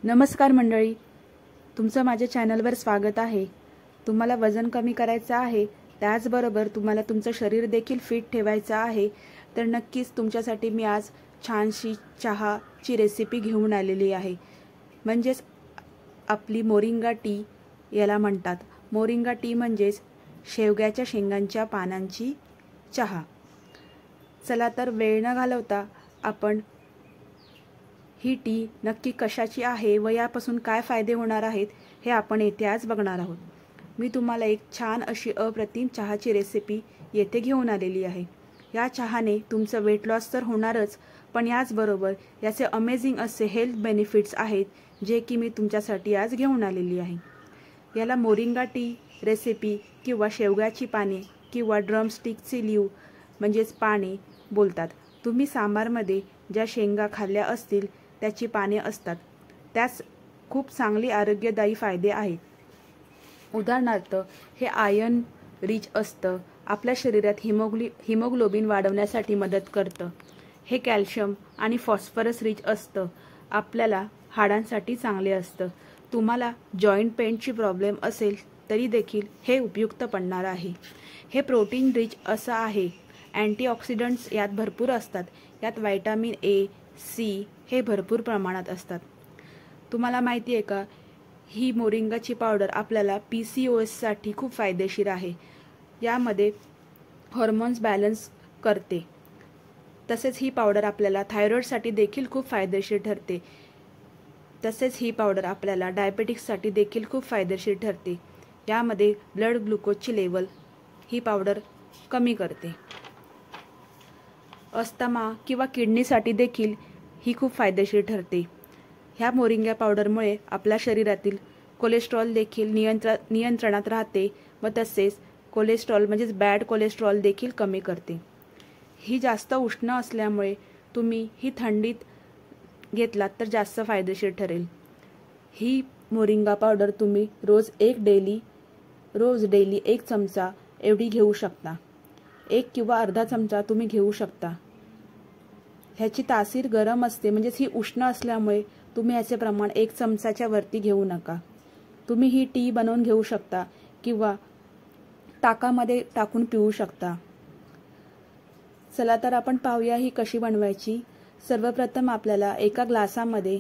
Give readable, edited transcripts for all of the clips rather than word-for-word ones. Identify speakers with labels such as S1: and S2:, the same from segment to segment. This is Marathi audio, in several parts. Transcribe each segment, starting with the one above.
S1: नमस्कार मंडळी, तुमचं माझ्या चॅनलवर स्वागत आहे। तुम्हाला वजन कमी करायचं आहे, त्याचबरोबर तुम्हाला तुमचं शरीर देखील फिट ठेवायचं आहे, तर नक्कीच तुमच्यासाठी मी आज छानशी चहाची रेसिपी घेऊन आलेली आहे। म्हणजेच आपली मोरिंगा टी याला म्हणतात। मोरिंगा टी म्हणजेच शेवग्याच्या शेंगांच्या पानांची चहा। चला तर वेळ न घालवता आपण ही टी नक्की कशाची आहे व यापासून काय फायदे होणार आहेत हे आपण येथे आज बघणार आहोत। मी तुम्हाला एक छान अशी अप्रतिम चहाची रेसिपी येथे घेऊन आलेली आहे। या चहाने तुमचं वेट लॉस तर होणारच, पण याचबरोबर याचे अमेझिंग असे हेल्थ बेनिफिट्स आहेत जे की मी तुमच्यासाठी आज घेऊन आलेली आहे। याला मोरिंगा टी रेसिपी किंवा शेवग्याची पाने किंवा ड्रमस्टिकची लीव म्हणजेच पाने बोलतात। तुम्ही सांबारमध्ये ज्या शेंगा खाल्ल्या असतील त्याची पाने असतात, त्यास खूप चांगली आरोग्यदायी फायदे आहेत। उदाहरणार्थ हे आयर्न रिच असतं, आपल्या शरीरात हिमोग्लोबिन वाढवण्यासाठी मदत करतं। हे कॅल्शियम आणि फॉस्फरस रिच असतं, आपल्याला हाडांसाठी चांगले असतं। तुम्हाला जॉईंट पेनची प्रॉब्लेम असेल तरी देखील हे उपयुक्त पडणार आहे। हे प्रोटीन रिच असं आहे, अँटीऑक्सिडंट्स यात भरपूर असतात। यात व्हिटॅमिन ए, सी हे भरपूर प्रमाणात असतात। तुम्हाला माहिती आहे का, ही मोरिंगाची पावडर आपल्याला PCOS साठी खूप फायदेशीर आहे। यामध्ये हार्मोन्स बॅलन्स करते। तसेच ही पावडर आपल्याला थायरॉइडसाठी देखील खूप फायदेशीर ठरते। तसेच ही पावडर आपल्याला डायबेटिक्ससाठी देखील खूप फायदेशीर ठरते। यामध्ये ब्लड ग्लुकोजची लेवल ही पावडर कमी करते। अस्थमा किंवा किडनीसाठी देखील ही खूप फायदेशीर ठरते। ह्या मोरिंगा पावडरमुळे आपल्या शरीरातील कोलेस्ट्रॉल देखील नियंत्रणात राहते व तसेच कोलेस्ट्रॉल म्हणजेच बॅड कोलेस्ट्रॉल देखील कमी करते। ही जास्त उष्ण असल्यामुळे तुम्ही ही थंडीत घेतलात तर जास्त फायदेशीर ठरेल। ही मोरिंगा पावडर तुम्ही रोज डेली 1 चमचा एवढी घेऊ शकता। 1 किंवा अर्धा चमचा तुम्ही घेऊ शकता। ह्याची तासीर गरम असते, म्हणजेच ही उष्ण असल्यामुळे तुम्ही याचे प्रमाण 1 चमचाच्या वरती घेऊ नका। तुम्ही ही टी बनवून घेऊ शकता किंवा ताकामध्ये टाकून पिऊ शकता। चला तर आपण पाहूया ही कशी बनवायची। सर्वप्रथम आपल्याला एका ग्लासामध्ये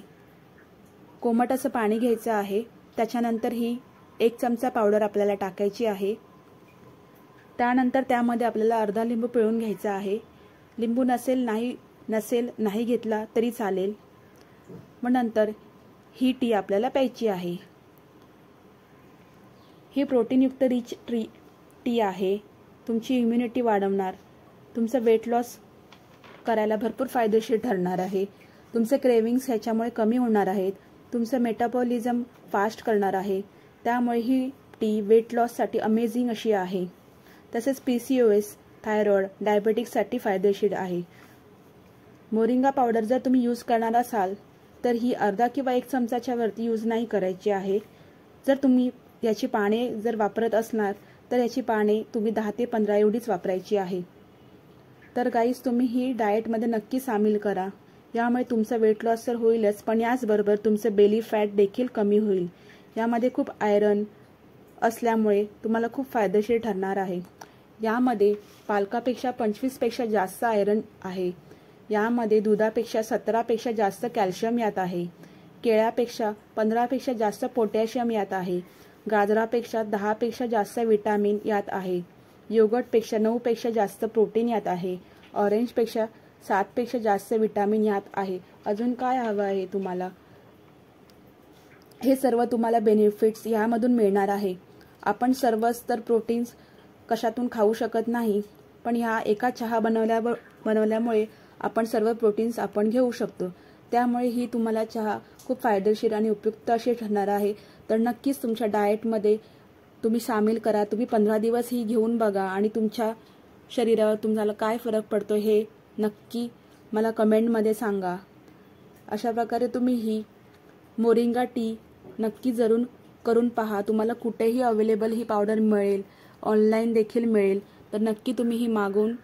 S1: कोमट असं पाणी घ्यायचं आहे। त्याच्यानंतर ही 1 चमचा पावडर आपल्याला टाकायची आहे। त्यानंतर त्यामध्ये आपल्याला अर्धा लिंबू पिळून घ्यायचा आहे। लिंबू नसेल नाही घेतला तरी चालेल। मग नंतर ही टी आपल्याला प्यायची आहे। ही प्रोटीनयुक्त रिच टी आहे। तुमची इम्युनिटी वाढवणार, तुमचं वेट लॉस करायला भरपूर फायदेशीर ठरणार आहे। तुमचे क्रेविंग्स ह्याच्यामुळे कमी होणार आहेत। तुमचं मेटाबॉलिझम फास्ट करणार आहे। त्यामुळे ही टी वेट लॉससाठी अमेझिंग अशी आहे। तसेच PCOS, थायरॉइड, डायबेटिक्ससाठी फायदेशीर आहे। मोरिंगा पावडर जर तुम्ही यूज करणार असाल तर ही अर्धा किंवा 1 चमचाच्या वरती यूज नाही करायची आहे। जर तुम्ही याची पाने जर वापरत असणार तर याची पाने तुम्ही 10 ते 15 एवढीच वापरायची आहे। तर गाईज, तुम्ही ही डाएटमध्ये नक्की सामील करा। यामुळे तुमचा वेट लॉस तर होईलच, पण याचबरोबर तुमचं बेली फॅट देखील कमी होईल। यामध्ये खूप आयरन असल्यामुळे तुम्हाला खूप फायदेशीर ठरणार आहे। यामध्ये पालकापेक्षा 25 पेक्षा जास्त आयरन आहे। यामध्ये दुधापेक्षा 17 पेक्षा जास्त कॅल्शियम यात आहे। केळ्यापेक्षा 15 पेक्षा जास्त पोटॅशियम यात आहे। गाजरापेक्षा 10 पेक्षा जास्त विटॅमिन यात आहे। योगर्टपेक्षा 9 पेक्षा जास्त प्रोटीन यात आहे। ऑरेंजपेक्षा 7 पेक्षा जास्त विटॅमिन यात आहे। अजून काय हवं आहे तुम्हाला? हे सर्व तुम्हाला बेनिफिट्स यामधून मिळणार आहे। आपण सर्वच तर प्रोटीन्स कशातून खाऊ शकत नाही, पण ह्या एका चहा बनवल्यामुळे आपण सर्व प्रोटीन्स आपण घेऊ शकतो। त्यामुळे ही तुम्हाला चहा खूप फायदेशीर आणि उपयुक्त अशी ठरणार आहे। तर नक्कीच तुमच्या डाएटमध्ये तुम्ही सामील करा। तुम्ही 15 दिवस ही घेऊन बघा आणि तुमच्या शरीरावर तुम्हाला काय फरक पडतो हे नक्की मला कमेंटमध्ये सांगा। अशा प्रकारे तुम्ही ही मोरिंगा टी नक्की जरूर करून पहा। तुम्हाला कुठेही अवेलेबल ही पावडर मिळेल, ऑनलाईन देखील मिळेल, तर नक्की तुम्ही ही मागवून